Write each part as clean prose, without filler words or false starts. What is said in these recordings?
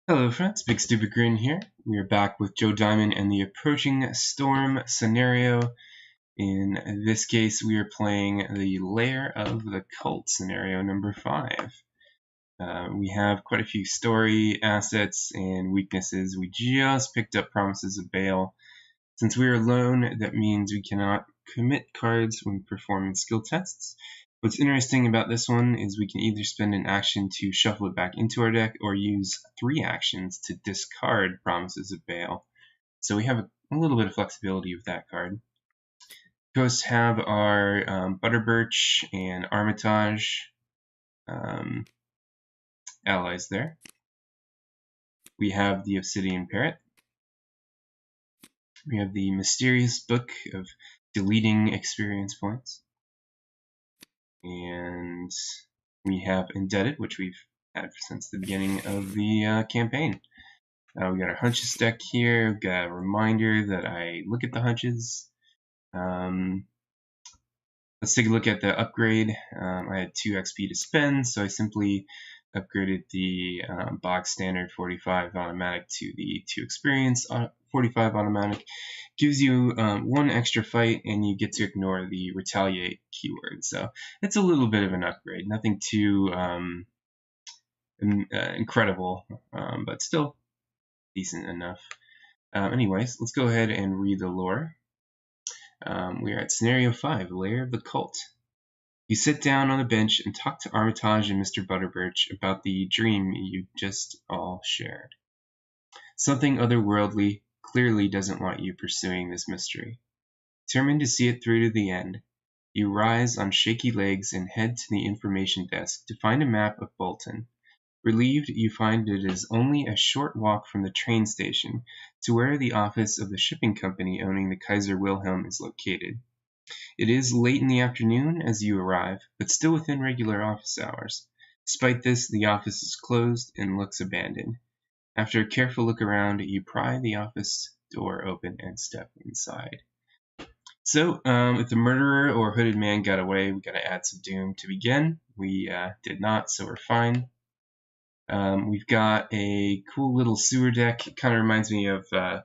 Hello friends, Bigstupidgrin here. We are back with Joe Diamond and the approaching storm scenario. In this case, we are playing the Lair of the Cult scenario number 5. We have quite a few story assets and weaknesses. We just picked up Promises of Baal. Since we are alone, that means we cannot commit cards when performing skill tests. What's interesting about this one is we can either spend an action to shuffle it back into our deck or use 3 actions to discard Promises of Baal. So we have a little bit of flexibility with that card. Ghosts have our Butterbirch and Armitage allies there. We have the Obsidian Parrot. We have the Mysterious Book of Deleting Experience Points. And we have Indebted, which we've had since the beginning of the campaign. We got our hunches deck here. We've got a reminder that I look at the hunches. Let's take a look at the upgrade. I had 2 XP to spend, so I simply upgraded the box standard 45 automatic to the 2 experience 45 automatic. Gives you 1 extra fight, and you get to ignore the retaliate keyword. So it's a little bit of an upgrade. Nothing too incredible, but still decent enough. Anyways, let's go ahead and read the lore. We are at Scenario 5, Lair of the Cult. You sit down on a bench and talk to Armitage and Mr. Butterbirch about the dream you just all shared. Something otherworldly clearly doesn't want you pursuing this mystery. Determined to see it through to the end, you rise on shaky legs and head to the information desk to find a map of Bolton. Relieved, you find it is only a short walk from the train station to where the office of the shipping company owning the Kaiser Wilhelm is located. It is late in the afternoon as you arrive, but still within regular office hours. Despite this, the office is closed and looks abandoned. After a careful look around, you pry the office door open and step inside. So, if the murderer or hooded man got away, we got to add some doom to begin. We did not, so we're fine. We've got a cool little sewer deck. It kind of reminds me of the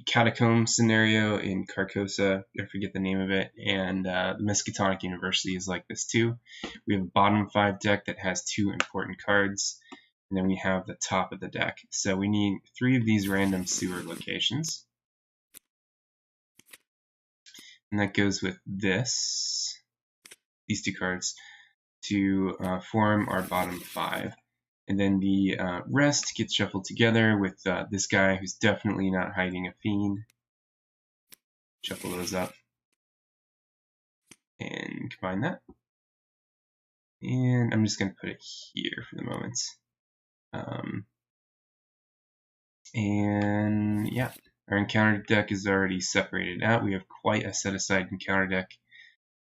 Catacomb scenario in Carcosa. I forget the name of it. And the Miskatonic University is like this too. We have a bottom 5 deck that has 2 important cards. And then we have the top of the deck. So we need 3 of these random sewer locations. And that goes with these 2 cards, to form our bottom 5. And then the rest gets shuffled together with this guy who's definitely not hiding a fiend. Shuffle those up and combine that. And I'm just going to put it here for the moment. And yeah, our encounter deck is already separated out. We have quite a set-aside encounter deck.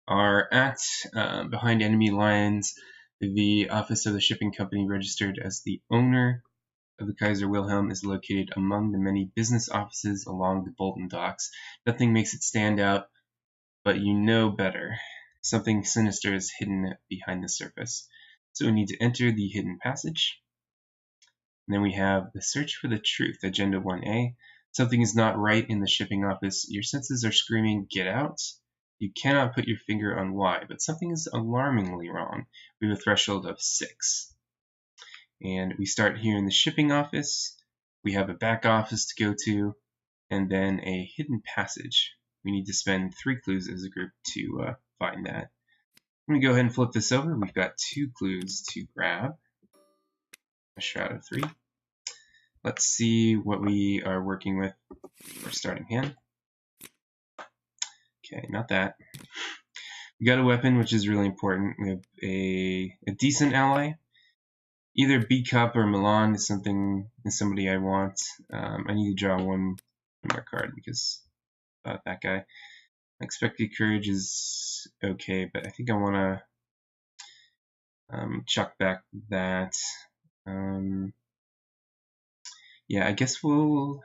Our act behind enemy lines, the office of the shipping company registered as the owner of the Kaiser Wilhelm is located among the many business offices along the Bolton docks. Nothing makes it stand out, but you know better. Something sinister is hidden behind the surface. So we need to enter the hidden passage. And then we have the search for the truth, Agenda 1A. Something is not right in the shipping office. Your senses are screaming, get out. You cannot put your finger on why, but something is alarmingly wrong. We have a threshold of 6. And we start here in the shipping office. We have a back office to go to, and then a hidden passage. We need to spend 3 clues as a group to find that. I'm going to go ahead and flip this over. We've got 2 clues to grab. A Shroud of 3. Let's see what we are working with for starting hand. Okay, not that. We got a weapon, which is really important. We have a decent ally. Either B-Cup or Milan is somebody I want. I need to draw one more card because that guy. Expected Courage is okay, but I think I want to chuck back that. Yeah, I guess we'll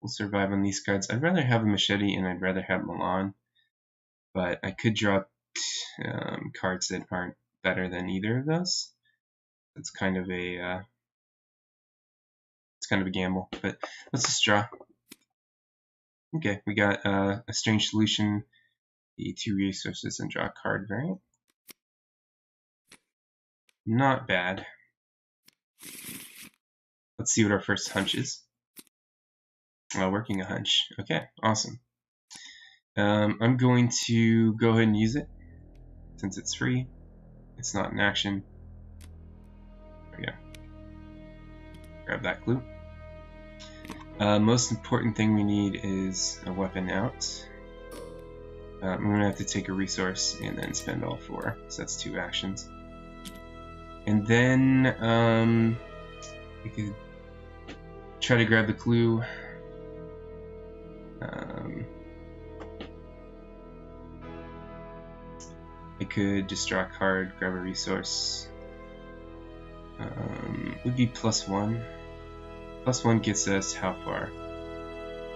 survive on these cards. I'd rather have a Machete and I'd rather have Milan, but I could draw cards that aren't better than either of those. It's kind of a It's kind of a gamble, but let's just draw. Okay, we got a strange solution, the 2 resources, and draw a card variant. Not bad. Let's see what our first hunch is. Working a hunch. Okay, awesome. I'm going to go ahead and use it since it's free. It's not an action. There we go. Grab that clue. Most important thing we need is a weapon out. I'm going to have to take a resource and then spend all 4. So that's 2 actions. And then we could try to grab the clue. I could just draw a card, grab a resource. Would be +1. +1 gets us how far?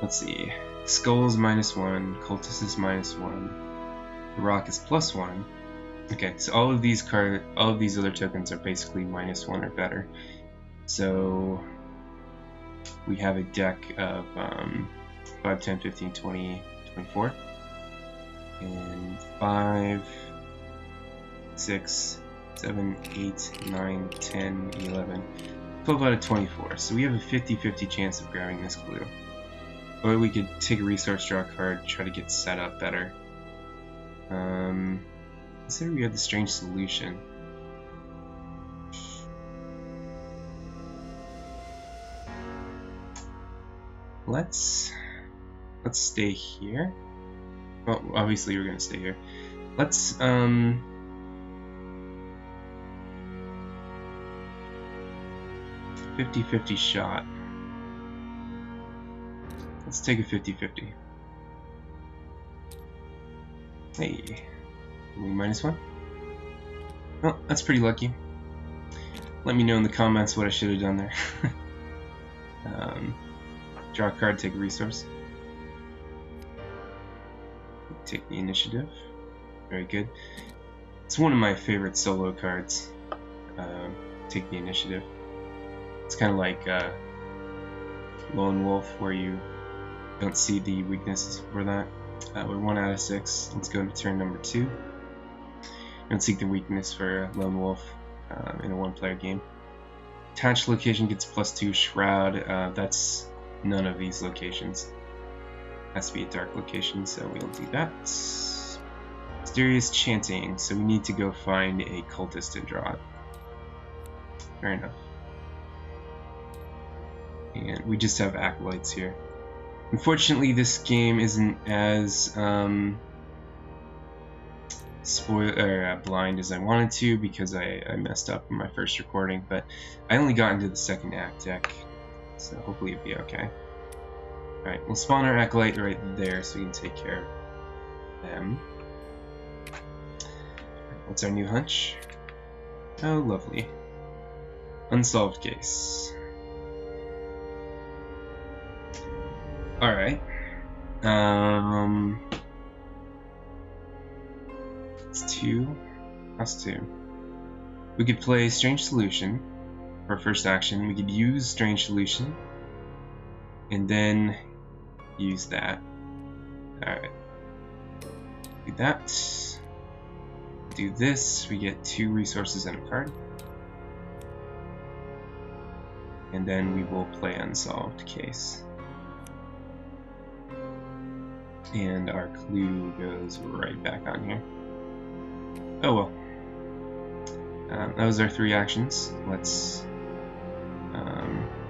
Let's see. Skull is -1, Cultist is -1, the Rock is +1. Okay, so all of these other tokens are basically -1 or better. So we have a deck of 5, 10, 15, 20, 24, and 5, 6, 7, 8, 9, 10, 11, 12 out of 24. So we have a 50-50 chance of grabbing this clue. Or we could take a resource, draw a card, try to get set up better. Let's say we have the strange solution. Let's stay here. Well, obviously we're gonna stay here. Let's 50-50 shot. Let's take a 50-50. Hey, we -1? Well, that's pretty lucky. Let me know in the comments what I should have done there. Draw a card, take a resource. Take the initiative. Very good. It's one of my favorite solo cards. Take the initiative. It's kind of like Lone Wolf, where you don't see the weaknesses for that. We're 1 out of 6. Let's go to turn number 2. Don't seek the weakness for Lone Wolf in a 1-player game. Attached location gets +2. Shroud, that's none of these locations. Has to be a dark location, so we'll do that. Mysterious chanting, so we need to go find a cultist and draw it. Fair enough. And we just have acolytes here. Unfortunately, this game isn't as blind as I wanted to, because I messed up in my first recording, but I only got into the second act deck, so hopefully it'll be okay. Alright, we'll spawn our acolyte right there so we can take care of them. What's our new hunch? Oh, lovely. Unsolved case. Alright. It's 2. That's 2. We could play Strange Solution for our first action. We could use Strange Solution and then use that. Alright. Do that. Do this. We get 2 resources and a card. And then we will play Unsolved Case. And our clue goes right back on here. Oh well. That was our 3 actions. Let's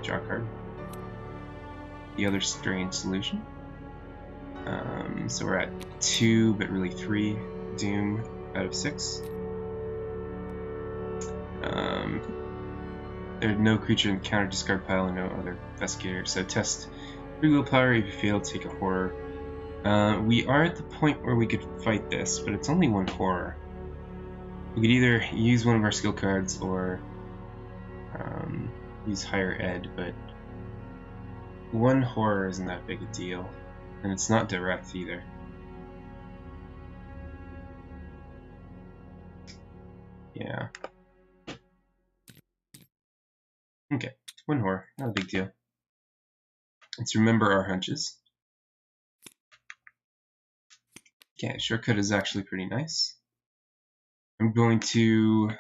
draw a card. The other strange solution. So we're at 2, but really 3 doom out of 6. There's no creature in the counter discard pile and no other investigator. So test free willpower. If you fail, take a horror. We are at the point where we could fight this, but it's only 1 horror. We could either use one of our skill cards or use higher ed, but 1 horror isn't that big a deal, and it's not direct either. Yeah. Okay, 1 horror, not a big deal. Let's remember our hunches. Okay, shortcut is actually pretty nice. I'm going to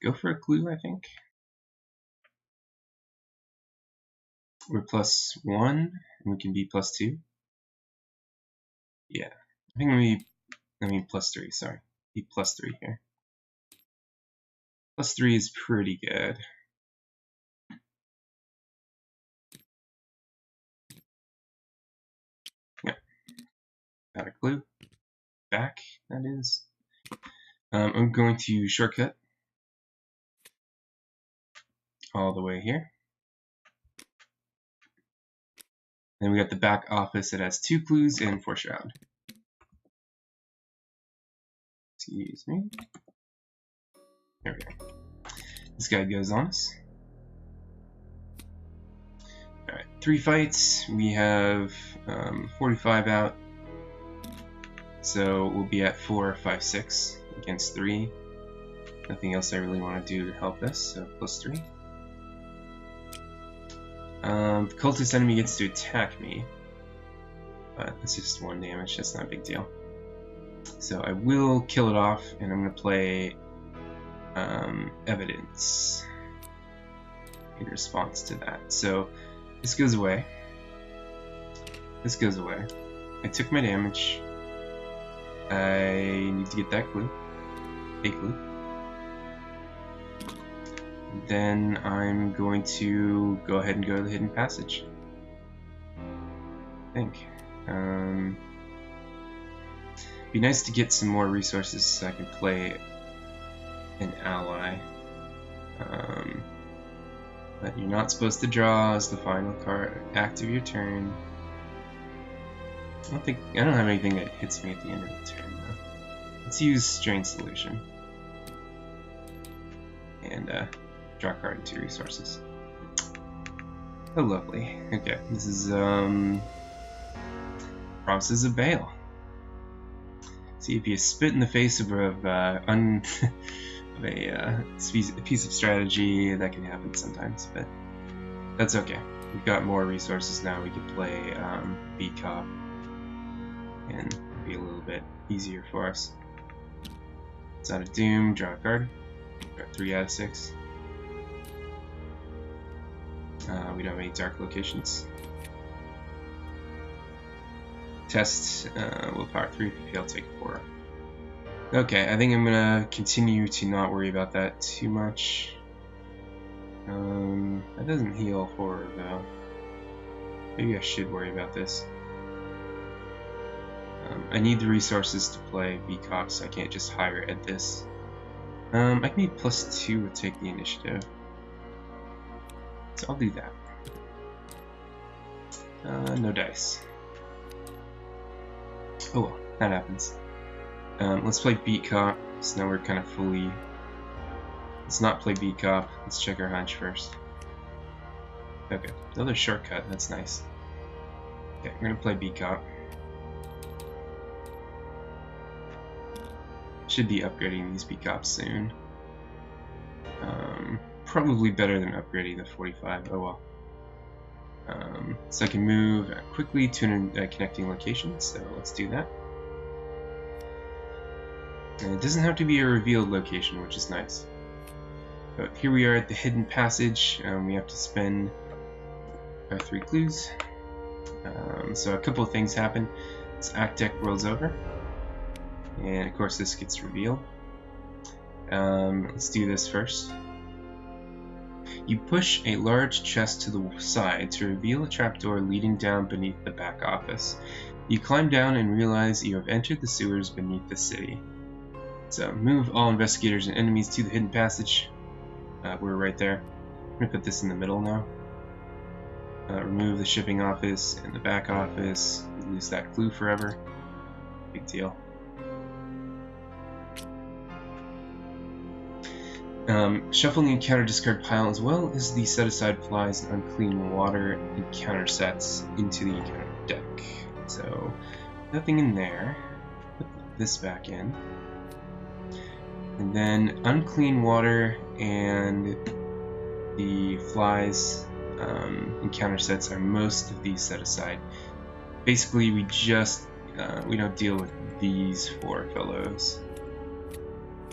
go for a clue, I think. We're +1, and we can be +2. Yeah, I think +3, sorry. Be +3 here. +3 is pretty good. Yeah, got a clue. Back, that is. I'm going to shortcut all the way here. Then we got the back office that has 2 clues and 4 shroud. Excuse me. There we go. This guy goes on us. Alright, 3 fights. We have 45 out. So we'll be at 4, 5, 6 against 3. Nothing else I really want to do to help this, so +3. The cultist enemy gets to attack me, but it's just 1 damage, that's not a big deal. So I will kill it off, and I'm going to play evidence in response to that. So this goes away. This goes away. I took my damage. I need to get that clue. A clue. Then I'm going to go ahead and go to the hidden passage. I think. Be nice to get some more resources so I can play an ally. But you're not supposed to draw as the final card act of your turn. I don't have anything that hits me at the end of the turn though. Let's use Strain Solution. And draw a card and 2 resources. Oh, lovely. Okay, this is Promises of Bale. See, if you spit in the face of a piece of strategy, that can happen sometimes, but that's okay. We've got more resources now. We can play Beat Cop, and it'll be a little bit easier for us. It's out of Doom. Draw a card. Got 3 out of 6. We don't have any dark locations. Test willpower 3. If you fail, take 4. Okay, I think I'm gonna continue to not worry about that too much. That doesn't heal horror though. Maybe I should worry about this. I need the resources to play B-Cop, so I can't just hire at this. I can be +2 to take the initiative. So I'll do that. No dice. Oh well, that happens. Let's play Beat Cop, so now we're kind of fully... Let's not play Beat Cop, let's check our hunch first. Okay, another shortcut, that's nice. Okay, we're gonna play Beat Cop. Should be upgrading these Beat Cops soon. Probably better than upgrading the 45, oh well. So I can move quickly to a connecting location, so let's do that. And it doesn't have to be a revealed location, which is nice. But here we are at the hidden passage. We have to spend our 3 clues. So a couple of things happen. This act deck rolls over, and of course this gets revealed. Let's do this first. You push a large chest to the side to reveal a trapdoor leading down beneath the back office. You climb down and realize you have entered the sewers beneath the city. So move all investigators and enemies to the hidden passage. We're right there. I'm going to put this in the middle now. Remove the shipping office and the back office. We lose that clue forever. Big deal. Shuffle the encounter discard pile as well as the set aside flies and unclean water encounter sets into the encounter deck. So nothing in there. Put this back in. And then unclean water and the flies encounter sets are most of these set aside. Basically, we don't deal with these 4 fellows,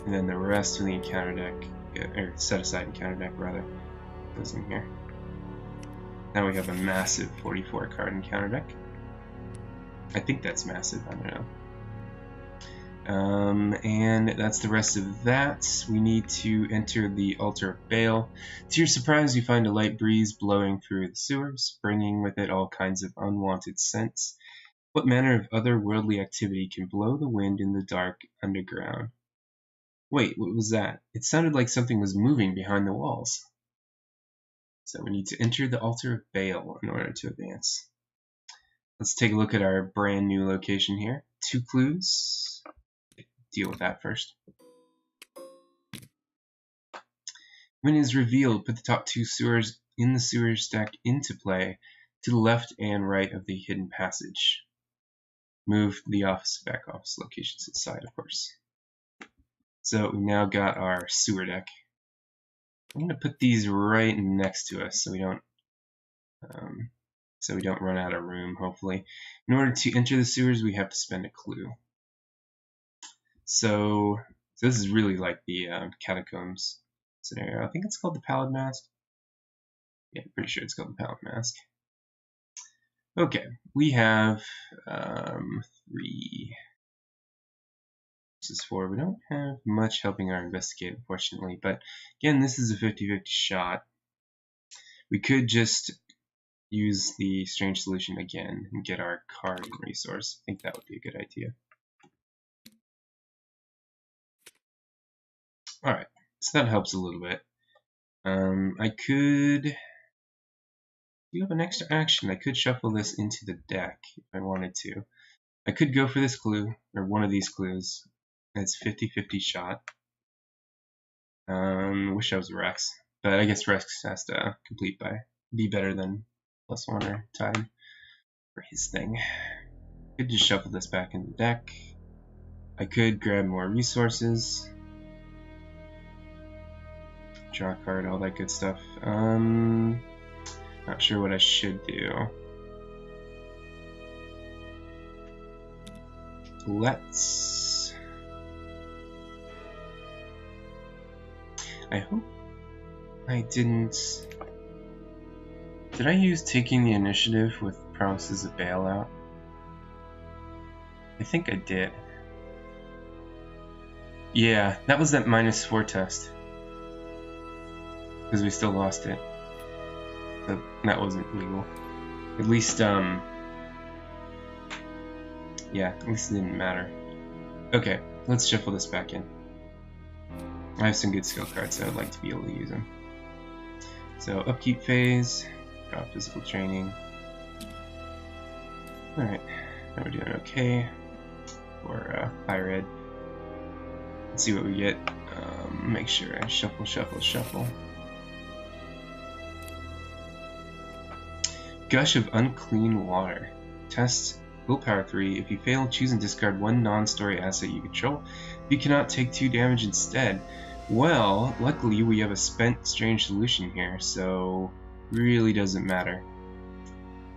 and then the rest of the encounter deck, or set aside encounter deck rather, goes in here. Now we have a massive 44 card encounter deck. I think that's massive, I don't know. And that's the rest of that. We need to enter the Altar of Baal. To your surprise, you find a light breeze blowing through the sewers, bringing with it all kinds of unwanted scents. What manner of otherworldly activity can blow the wind in the dark underground? Wait, what was that? It sounded like something was moving behind the walls. So we need to enter the Altar of Baal in order to advance. Let's take a look at our brand new location here. 2 clues. Deal with that first. When it is revealed, put the top 2 sewers in the sewers deck into play to the left and right of the hidden passage. Move the office back office locations to the side, of course. So we now got our sewer deck. I'm going to put these right next to us so we don't run out of room, hopefully. In order to enter the sewers, we have to spend a clue. So this is really like the catacombs scenario. I think it's called the Pallid Mask. Yeah, I'm pretty sure it's called the Pallid Mask. Okay, we have 3 versus 4. We don't have much helping our investigate, unfortunately. But again, this is a 50-50 shot. We could just use the strange solution again and get our card and resource. I think that would be a good idea. Alright, so that helps a little bit. I could do have an extra action. I could shuffle this into the deck if I wanted to. I could go for this clue, or one of these clues. It's 50-50 shot. Wish I was Rex, but I guess Rex has to be better than +1 or tied for his thing. I could just shuffle this back in the deck. I could grab more resources. Draw a card, all that good stuff. Not sure what I should do. I hope I didn't... Did I use taking the initiative with promises of bailout? I think I did. Yeah, that was that -4 test. Because we still lost it. But that wasn't legal. At least, yeah, at least it didn't matter. Okay, let's shuffle this back in. I have some good skill cards, so I'd like to be able to use them. So, upkeep phase, draw physical training. Alright, now we're doing okay for higher ed. Let's see what we get. Make sure I shuffle. Gush of unclean water. Test willpower 3. If you fail, choose and discard 1 non-story asset you control. If you cannot, take 2 damage instead. Well, luckily we have a spent strange solution here, so really doesn't matter.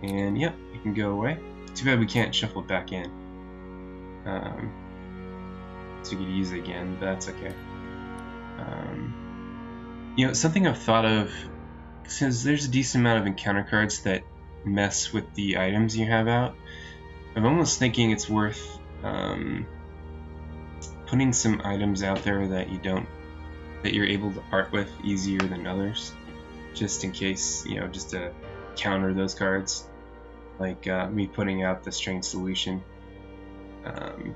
And yep, you can go away. Too bad we can't shuffle it back in. So we could use it again, but that's okay. You know, something I've thought of, since there's a decent amount of encounter cards that mess with the items you have out, I'm almost thinking it's worth putting some items out there that you're able to art with easier than others, just in case, you know, just to counter those cards. Like me putting out the strange solution,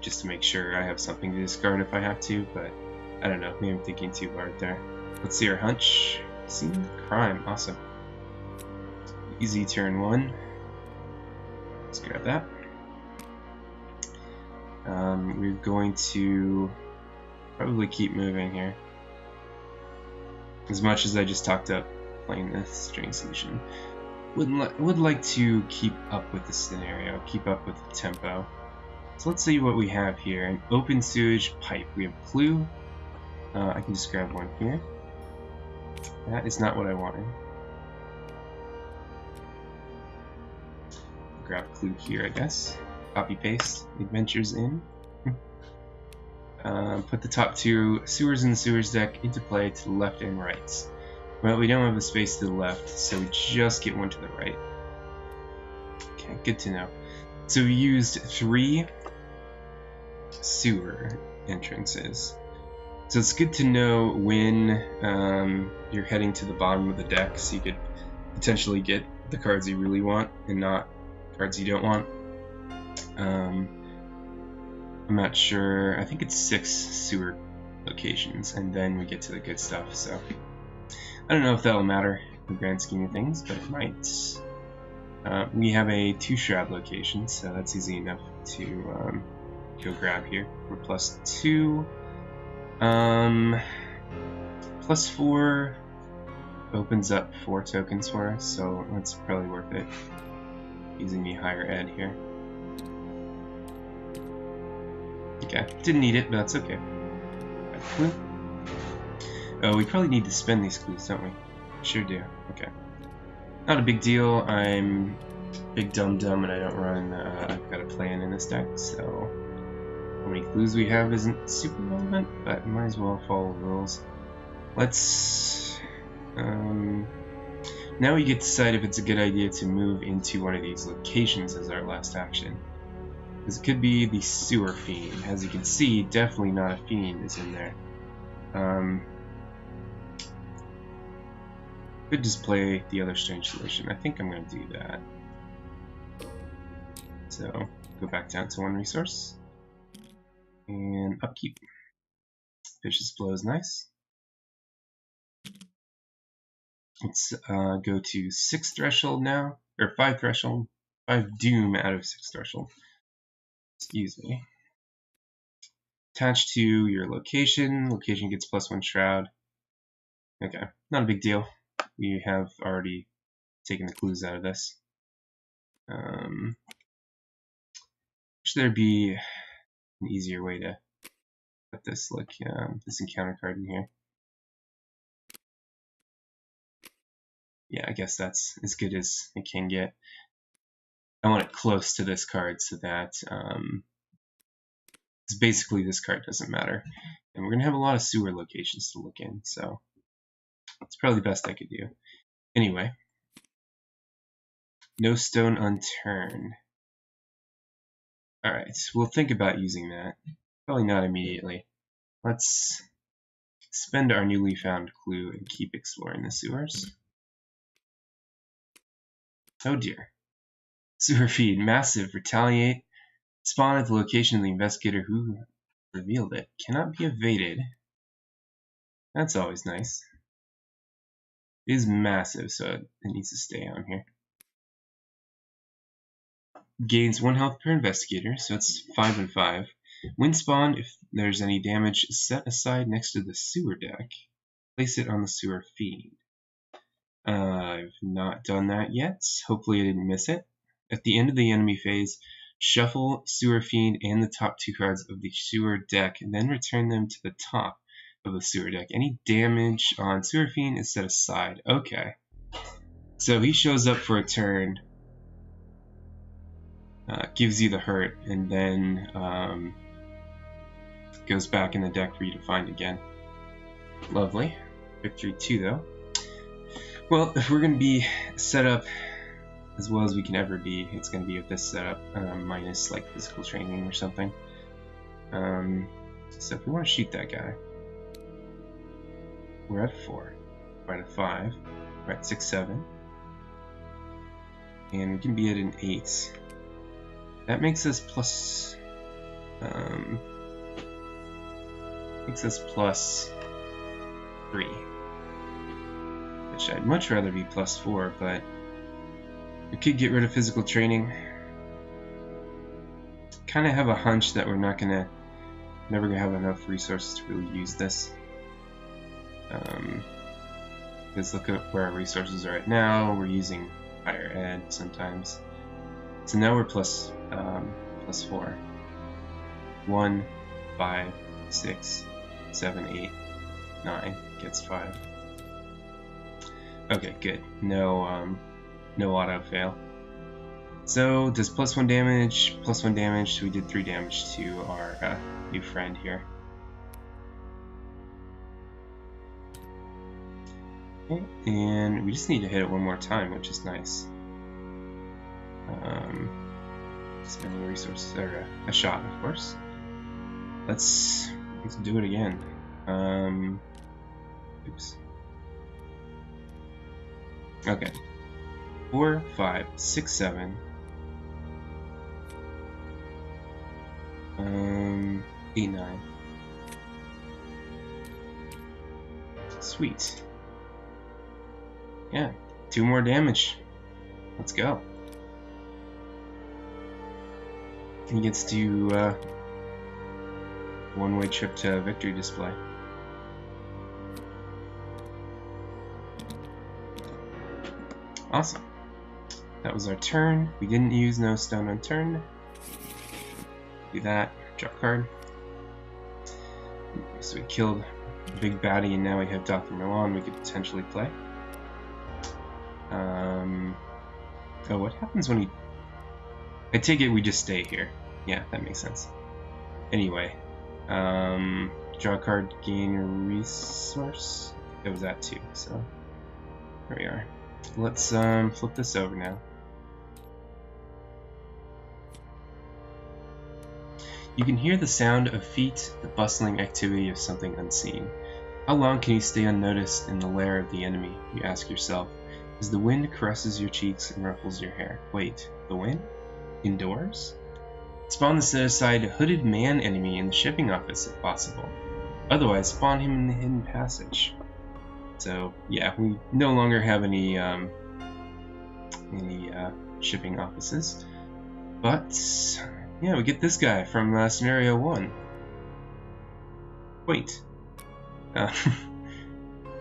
just to make sure I have something to discard if I have to, but I don't know, maybe I'm thinking too hard there. Let's see our hunch. Scene crime, awesome. Easy turn 1. Let's grab that. We're going to probably keep moving here. As much as I just talked up playing this strange solution, would like to keep up with the scenario, keep up with the tempo. So let's see what we have here. An open sewage pipe. We have clue. I can just grab one here. That is not what I wanted. Grab a clue here, I guess. Copy paste. Adventures in. Put the top two sewers in the sewers deck into play to the left and right. Well, we don't have a space to the left, so we just get one to the right. Okay, good to know. So we used 3 sewer entrances. So it's good to know when you're heading to the bottom of the deck, so you could potentially get the cards you really want and not cards you don't want. I'm not sure. I think it's 6 sewer locations, and then we get to the good stuff. So I don't know if that'll matter in the grand scheme of things, but it might. We have a 2 shroud location, so that's easy enough to go grab here. We're +2. +4 opens up 4 tokens for us, so that's probably worth it. Using the higher ed here. Okay, didn't need it, but that's okay. Clue. Oh, we probably need to spend these clues, don't we? Sure do. Okay. Not a big deal. I'm big dum-dum and I don't run, I've got a plan in this deck, so how many clues we have isn't super relevant, but might as well follow the rules. Let's, now we get to decide if it's a good idea to move into one of these locations as our last action. Because it could be the sewer fiend. As you can see, definitely not a fiend is in there. Could just play the other strange solution. I think I'm going to do that. So, go back down to 1 resource. And upkeep. Vicious Blow is nice. Let's go to 6 threshold now. Or 5 threshold. 5 doom out of 6 threshold. Excuse me. Attached to your location. Location gets +1 shroud. Okay, not a big deal. We have already taken the clues out of this. Should there be an easier way to put this, like this encounter card in here? Yeah, I guess that's as good as it can get. I want it close to this card so that basically this card doesn't matter. And we're going to have a lot of sewer locations to look in, so it's probably the best I could do. Anyway, no stone unturned. Alright, we'll think about using that. Probably not immediately. Let's spend our newly found clue and keep exploring the sewers. Oh dear. Sewer feed, massive, retaliate, spawn at the location of the investigator who revealed it. Cannot be evaded. That's always nice. It is massive, so it needs to stay on here. Gains 1 health per investigator, so it's 5 and 5. When spawned, if there's any damage set aside next to the sewer deck, place it on the sewer fiend. I've not done that yet. Hopefully I didn't miss it. At the end of the enemy phase, shuffle sewer fiend and the top 2 cards of the sewer deck, and then return them to the top of the sewer deck. Any damage on sewer fiend is set aside. Okay. So he shows up for a turn. Gives you the hurt, and then goes back in the deck for you to find again. Lovely. Victory 2, though. Well, if we're going to be set up as well as we can ever be, it's going to be with this setup, minus like physical training or something. So if we want to shoot that guy, we're at 4. We're at 5. We're at 6, 7. And we can be at an 8. That makes us plus, +3, which I'd much rather be +4, but we could get rid of physical training. Kind of have a hunch that we're never gonna have enough resources to really use this. Because look at where our resources are at now. We're using higher ed sometimes. So now we're plus 4. 1, 5, 6, 7, 8, 9 gets 5. Okay, good. No, no auto fail. So does +1 damage, +1 damage. So we did 3 damage to our new friend here. Okay, and we just need to hit it one more time, which is nice. Spending resources, or a shot, of course. Let's do it again. Oops. Okay. 4, 5, 6, 7. 8, 9. Sweet. Yeah, 2 more damage. Let's go. He gets to one-way trip to victory display. Awesome. That was our turn. We didn't use no stone unturned. Do that. Draw a card. So we killed a big baddie, and now we have Dr. Milan we could potentially play. Oh, what happens when he... I take it we just stay here. Yeah, that makes sense. Anyway, draw a card, gain a resource. It was that too, so there we are. Let's flip this over now. You can hear the sound of feet, the bustling activity of something unseen. How long can you stay unnoticed in the lair of the enemy, you ask yourself, as the wind caresses your cheeks and ruffles your hair. Wait, the wind? Indoors? Spawn the set-aside hooded man enemy in the shipping office if possible. Otherwise, spawn him in the hidden passage. So, yeah, we no longer have any shipping offices. But, yeah, we get this guy from scenario 1. Wait.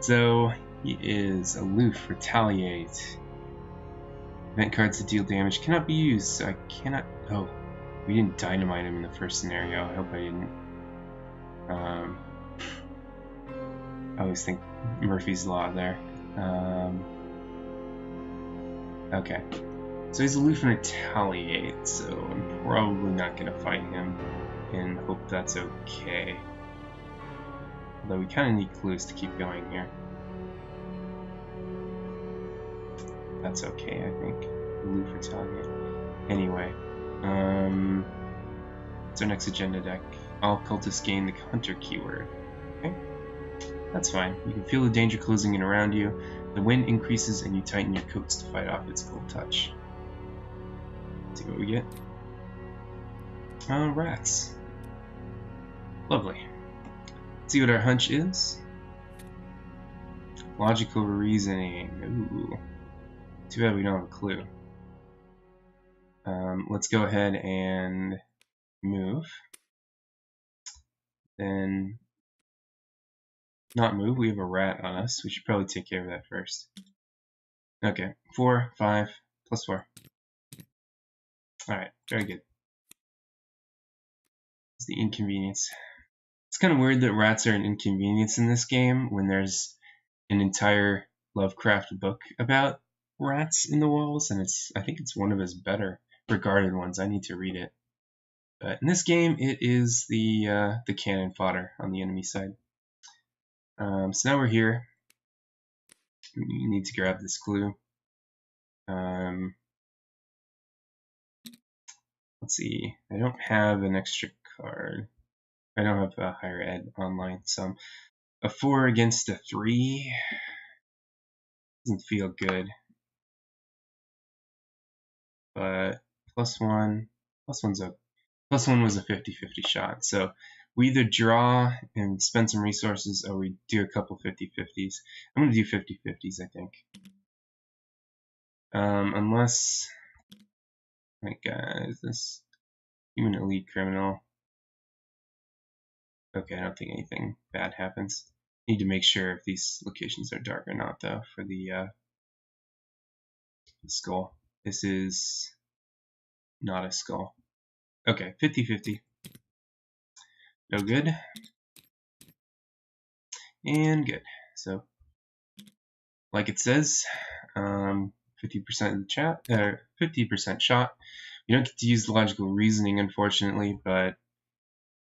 So, he is aloof, retaliate. Event cards that deal damage cannot be used, so I cannot... Oh, we didn't dynamite him in the first scenario. I hope I didn't. I always think Murphy's Law there. Okay. So he's aloof and retaliate, so I'm probably not going to fight him and hope that's okay. Although we kind of need clues to keep going here. That's okay, I think. Aloof, retaliate. Anyway, it's our next agenda deck. All cultists gain the hunter keyword. Okay, that's fine. You can feel the danger closing in around you. The wind increases and you tighten your coats to fight off its cold touch. Let's see what we get. Rats. Lovely. Let's see what our hunch is. Logical reasoning. Ooh. Too bad we don't have a clue. Let's go ahead and move. Then, not move, we have a rat on us. We should probably take care of that first. Okay, 4, 5, plus 4. Alright, very good. It's the inconvenience. It's kind of weird that rats are an inconvenience in this game when there's an entire Lovecraft book about rats in the walls, and I think it's one of his better regarded ones. I need to read it. But in this game, it is the cannon fodder on the enemy side. So now we're here. We need to grab this clue. Let's see. I don't have an extra card. I don't have a higher ed online, so a 4 against a 3 doesn't feel good. But +1 was a 50-50 shot. So we either draw and spend some resources, or we do a couple 50-50s. I'm gonna do 50-50s, I think. Unless, like, is this human elite criminal? Okay, I don't think anything bad happens. Need to make sure if these locations are dark or not, though, for the skull. This is not a skull. Okay, 50-50. No good. And good. So like it says, 50% of the chat, 50% shot. You don't get to use logical reasoning, unfortunately, but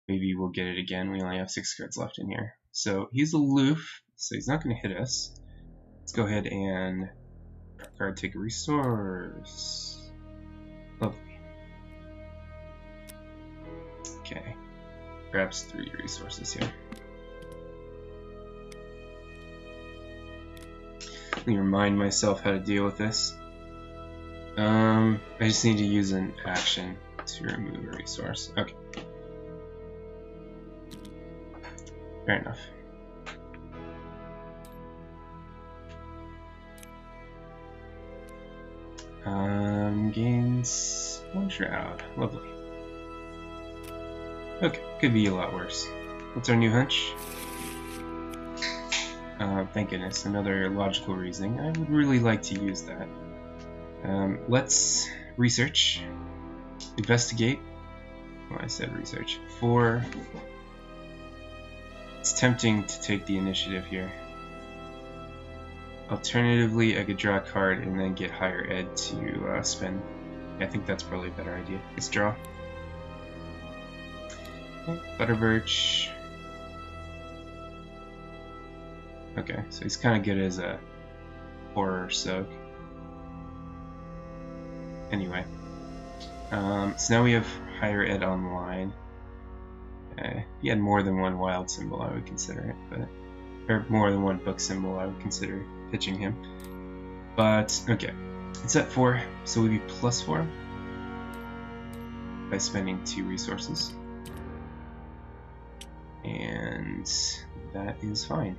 maybe we'll get it again. We only have 6 cards left in here. So he's aloof, so he's not going to hit us. Let's go ahead and draw a card, take a resource. Lovely. Okay. Grabs 3 resources here. Let me remind myself how to deal with this. I just need to use an action to remove a resource. Okay. Fair enough. Gains 1 shroud. Lovely. Okay, could be a lot worse. What's our new hunch? Thank goodness, another logical reasoning. I would really like to use that. Let's research, investigate. Well, I said research. 4. It's tempting to take the initiative here. Alternatively, I could draw a card and then get higher ed to spend. I think that's probably a better idea. Let's draw. Butterbirch. Okay, so he's kind of good as a horror soak. Anyway, so now we have higher ed online. If he had more than 1 wild symbol, I would consider it, but or more than 1 book symbol, I would consider pitching him. But okay, it's at 4, so we'd be +4 by spending 2 resources, and that is fine.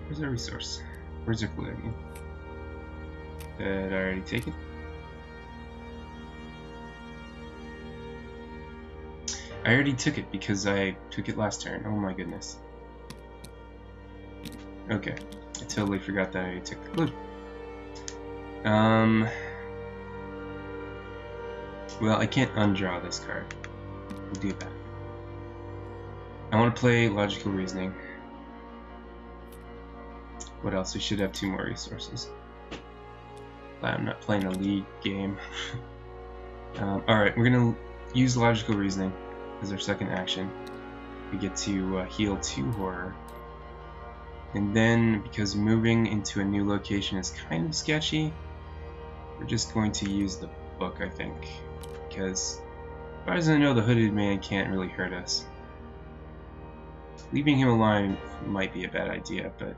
Where's our resource? Where's our clue? Did I already take it? I already took it because I took it last turn. Oh my goodness. Okay, I totally forgot that I took the clue. Well, I can't undraw this card. We'll do that. I want to play logical reasoning. What else? We should have 2 more resources. I'm not playing a league game. Alright, we're going to use logical reasoning as our second action. We get to heal 2 horror. And then, because moving into a new location is kind of sketchy, we're just going to use the book, I think. Because, as far as I know, the hooded man can't really hurt us. Leaving him alive might be a bad idea, but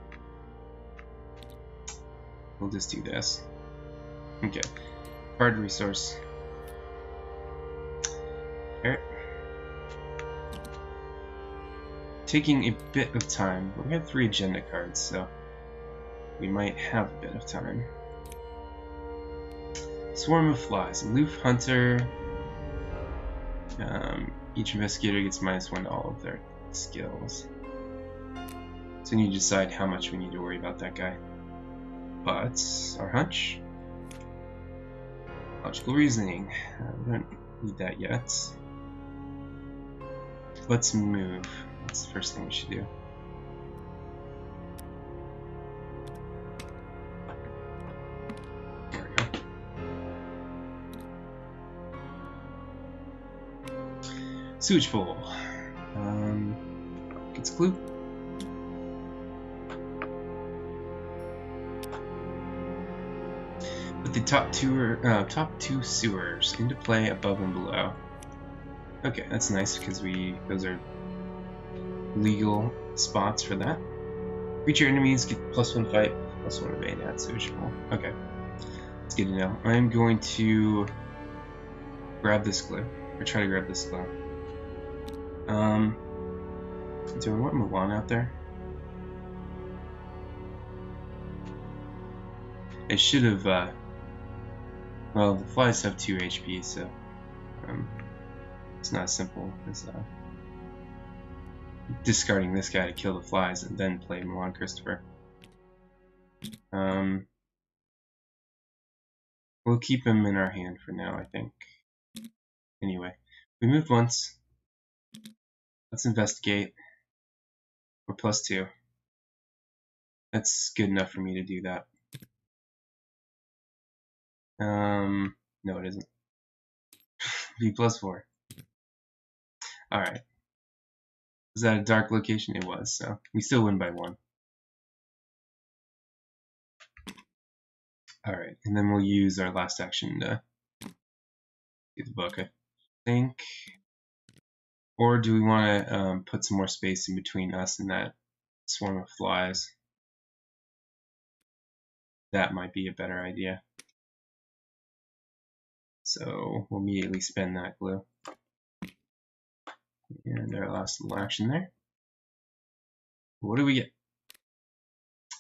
we'll just do this. Okay. Card resource. Here. Taking a bit of time, but we have 3 agenda cards, so we might have a bit of time. Swarm of Flies. Aloof Hunter. Each investigator gets -1 to all of their skills. So we need to decide how much we need to worry about that guy. But our hunch. Logical reasoning. We don't need that yet. Let's move. That's the first thing we should do. There we go. Sewage bowl. Gets clue. Put the top 2 sewers into play above and below. Okay, that's nice because those are legal spots for that. Creature enemies get +1 fight, +1 evade at sewage bowl. Okay, it's good to know. I'm going to grab this glue, or try to grab this glue. Do I want Milan out there? I should have, well, the flies have 2 HP, so it's not as simple as discarding this guy to kill the flies and then play Milan Kristofer. We'll keep him in our hand for now, I think. Anyway, we moved once. Let's investigate. We're +2. That's good enough for me to do that. No, it isn't. B +4. Alright. Was that a dark location? It was, so we still win by 1. Alright, and then we'll use our last action to get the book, I think. Or do we want to put some more space in between us and that swarm of flies? That might be a better idea. So we'll immediately spend that glue. And our last little action there. What do we get?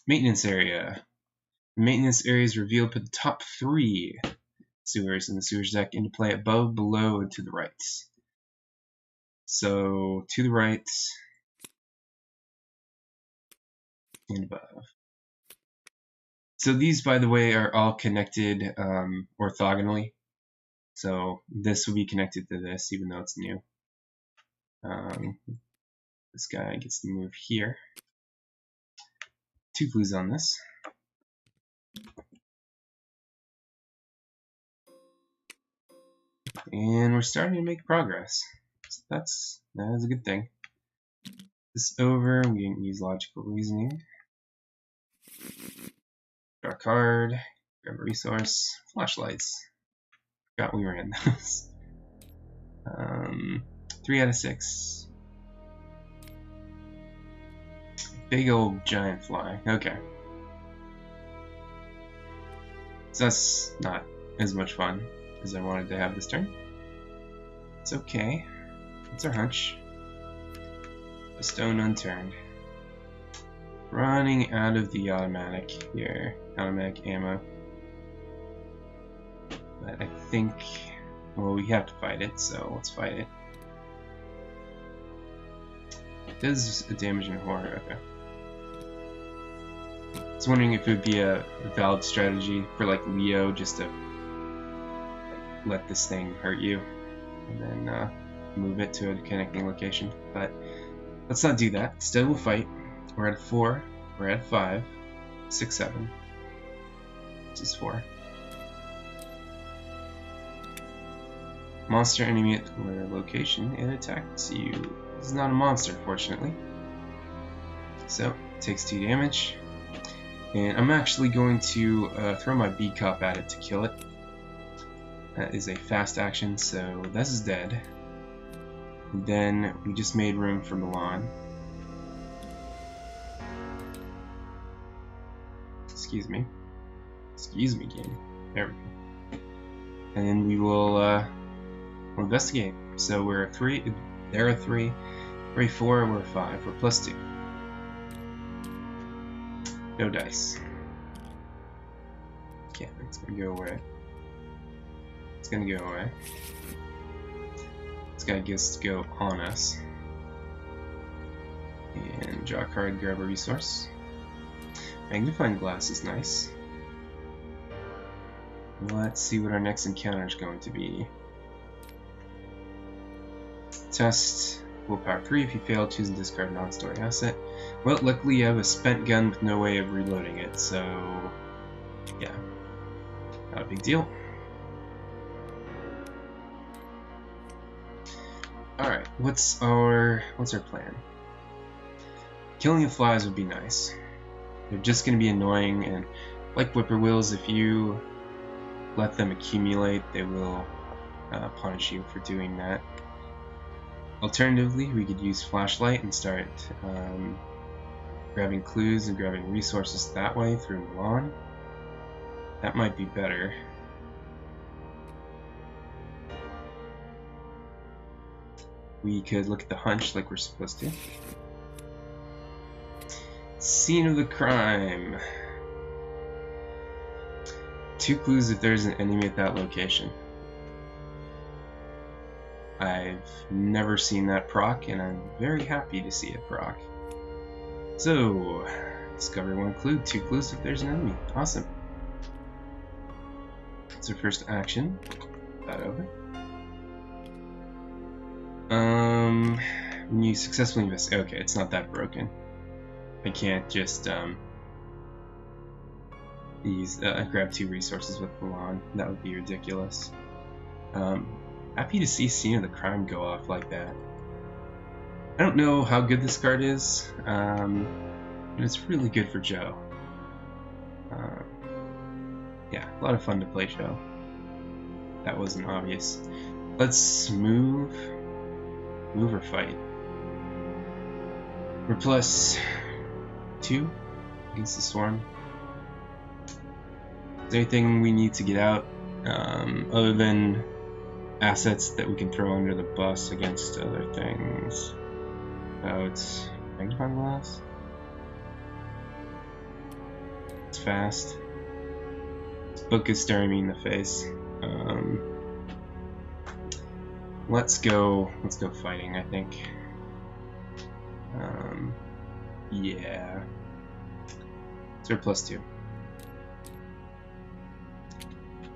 Maintenance area. The maintenance area is revealed. Put the top 3 sewers in the sewers deck into play above, below, and to the right. So to the right and above. So these, by the way, are all connected orthogonally. So this will be connected to this, even though it's new. This guy gets to move here. 2 clues on this. And we're starting to make progress. So that is a good thing. This over, we didn't use logical reasoning. Draw a card, grab a resource, flashlights. Forgot we were in those. 3 out of 6. Big old giant fly. Okay. So that's not as much fun as I wanted to have this turn. It's okay. It's our hunch. A stone unturned. Running out of the automatic here. Automatic ammo. But I think, well, we have to fight it, so let's fight it. It does a damage in horror, okay. I was wondering if it would be a valid strategy for like Leo just to like, let this thing hurt you and then move it to a connecting location. But let's not do that. Instead we'll fight. We're at 4, we're at 5, 6, 7. This is 4. Monster enemy at where location, it attacks you. This is not a monster, fortunately. So, it takes 2 damage. And I'm actually going to throw my B cup at it to kill it. That is a fast action, so this is dead. And then we just made room for Milan. Excuse me. Excuse me, game. There we go. And then we will we'll investigate. So we're at 3, they're at 3, we're at 4, we're at 5, we're +2. No dice. Okay, it's gonna go away. It's gonna go away. This guy gets to go on us. And draw a card, grab a resource. Magnifying glass is nice. Let's see what our next encounter is going to be. Test. Willpower 3. If you fail, choose and discard a non-story asset. Well, luckily you have a spent gun with no way of reloading it, so yeah, not a big deal. Alright, what's our plan? Killing the flies would be nice. They're just going to be annoying, and like whippoorwills, if you let them accumulate, they will punish you for doing that. Alternatively, we could use flashlight and start grabbing clues and grabbing resources that way through Milan. That might be better. We could look at the hunch like we're supposed to. Scene of the crime. 2 clues if there's an enemy at that location. I've never seen that proc, and I'm very happy to see it proc. So, discover 1 clue, 2 clues if there's an enemy. Awesome. That's our first action. That over. When you successfully investigate, okay, it's not that broken. I can't just grab 2 resources with Milan. That would be ridiculous. Happy to see Scene of the Crime go off like that. I don't know how good this card is, but it's really good for Joe. Yeah, a lot of fun to play Joe. That wasn't obvious. Let's move or fight. We're +2 against the Swarm. Is there anything we need to get out other than assets that we can throw under the bus against other things? Oh, it's magnifying glass. It's fast. This book is staring me in the face. Let's go fighting, I think. Yeah. So we're +2.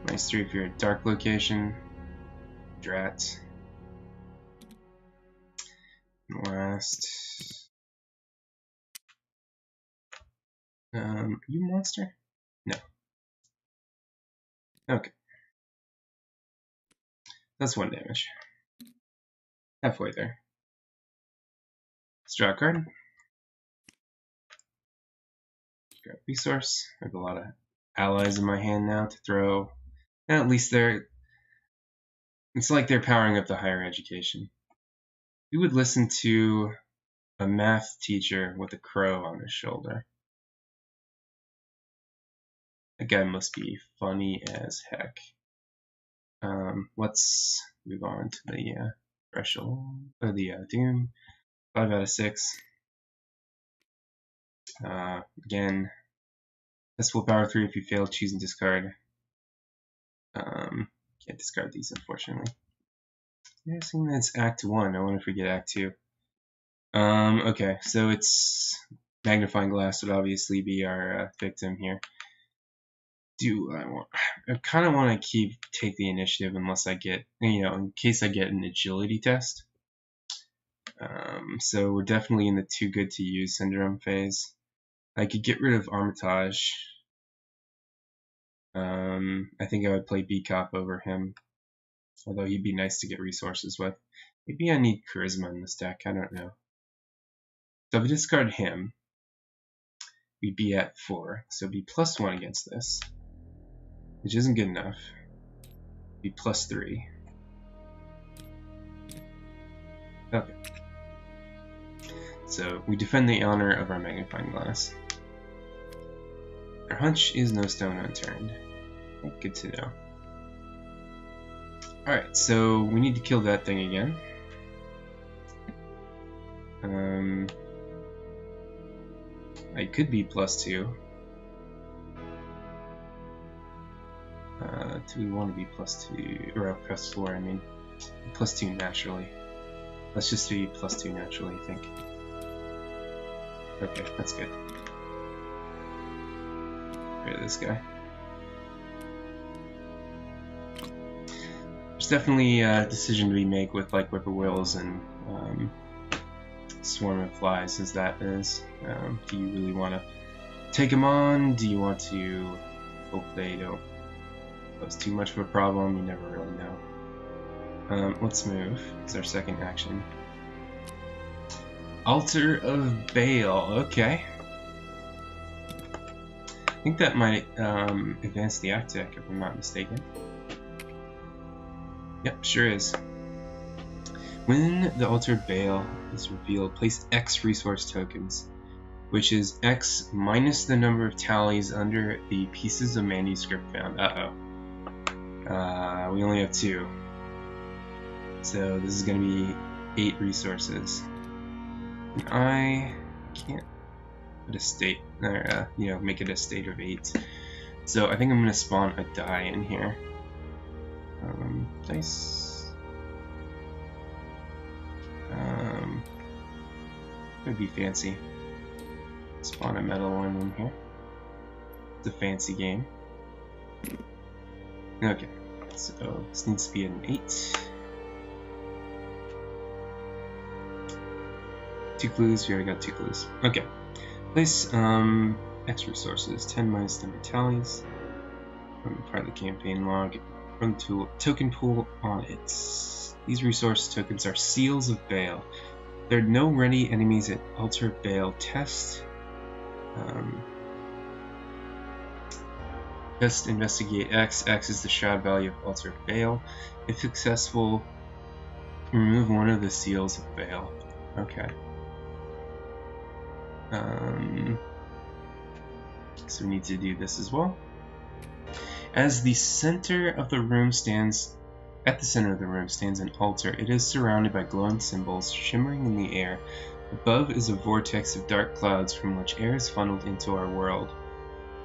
-3 if you're a dark location. Drat. Last. You monster? No. Okay. That's 1 damage. Halfway there. Let's draw a card. Grab resource. I have a lot of allies in my hand now to throw. And at least it's like they're powering up the higher education. Who would listen to a math teacher with a crow on his shoulder? That guy must be funny as heck. Let's move on to the threshold, or the doom. 5 out of 6. Again, test willpower 3 if you fail, choose and discard. Can't discard these, unfortunately. Yeah, I've seen that's Act 1. I want to forget Act 2. Okay, so it's magnifying glass would obviously be our victim here. I kind of want to take the initiative unless I get, in case I get an agility test. So we're definitely in the too good to use syndrome phase. I could get rid of Armitage. I think I would play B-Cop over him, although he'd be nice to get resources with. Maybe I need Charisma in this deck, I don't know. So if we discard him, we'd be at 4, so it'd be +1 against this, which isn't good enough. It'd be +3. Okay. So we defend the honor of our magnifying glass. Our hunch is no stone unturned. Good to know. Alright, so we need to kill that thing again. I could be +2. Do we want to be +2, or +4, I mean. +2 naturally. Let's just be +2 naturally, I think. Okay, that's good. Get rid of this guy. There's definitely a decision to be made with like whippoorwills and swarm of flies, as that is. Do you really want to take them on? Do you want to hope they don't pose too much of a problem? You never really know. Let's move. It's our second action. Altar of Baal. Okay. I think that might advance the act deck, if I'm not mistaken. Yep, sure is. When the Altar of Baal is revealed, place X resource tokens, which is X minus the number of tallies under the pieces of manuscript found. We only have 2. So this is going to be 8 resources. And I can't put a state, or make it a state of 8. So I think I'm going to spawn a die in here. Place. Would be fancy. Spawn a metal one in here. It's a fancy game. Okay, so this needs to be an 8. 2 clues. We already got 2 clues. Okay. Place X resources, 10 minus 10 battalions. From part of the campaign log. From the token pool on it. These resource tokens are Seals of Bale. There are no ready enemies at Altar of Bale. Test. Test investigate X. X is the shroud value of Altar of Bale. If successful, remove one of the Seals of Bale. Okay. So we need to do this as well. As the center of the room stands, at the center of the room stands an altar. It is surrounded by glowing symbols shimmering in the air. Above is a vortex of dark clouds from which air is funneled into our world.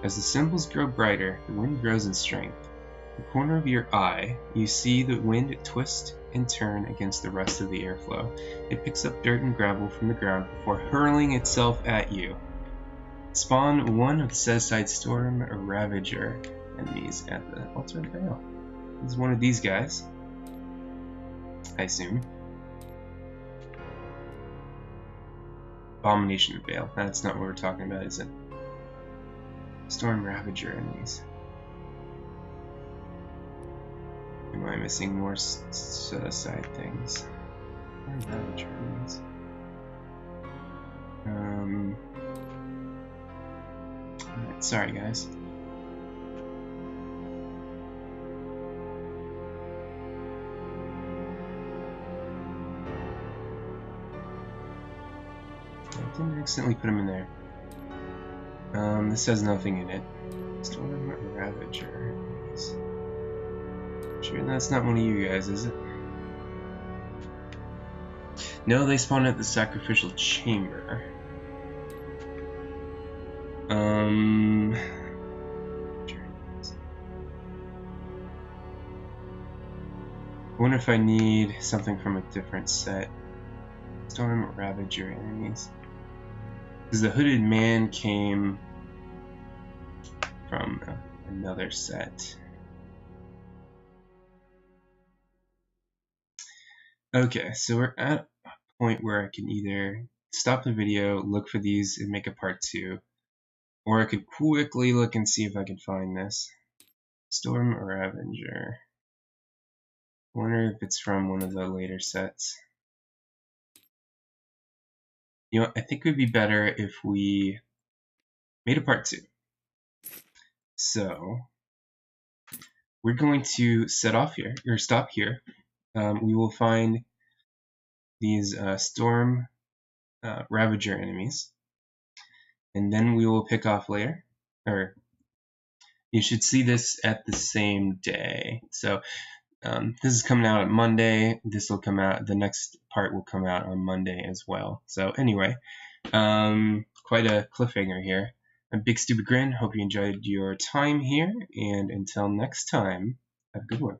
As the symbols grow brighter, the wind grows in strength. In the corner of your eye, you see the wind twist and turn against the rest of the airflow. It picks up dirt and gravel from the ground before hurling itself at you. Spawn one of the set-aside Storm Ravager enemies at the Altar of Bale. This is one of these guys, I assume. Abomination of Bale. That's not what we're talking about, is it? Storm Ravager enemies. Am I missing more set-aside things? Storm Ravager enemies. Alright, sorry guys. I didn't accidentally put him in there. This has nothing in it. Storm Ravager. Sure that's not one of you guys, is it? No, they spawn at the Sacrificial Chamber. I wonder if I need something from a different set. Storm Ravager enemies. Because the Hooded Man came from another set. Okay, so we're at a point where I can either stop the video, look for these, and make a part 2, or I could quickly look and see if I can find this. Storm Ravager. I wonder if it's from one of the later sets. You know, I think it would be better if we made a part 2. So we're going to set off here, or stop here. We will find these Storm Ravager enemies, and then we will pick off Lair. Or you should see this at the same day. So this is coming out on Monday. This will come out. The next part will come out on Monday as well. So anyway, quite a cliffhanger here. I'm Bigstupidgrin. Hope you enjoyed your time here, and until next time, have a good one.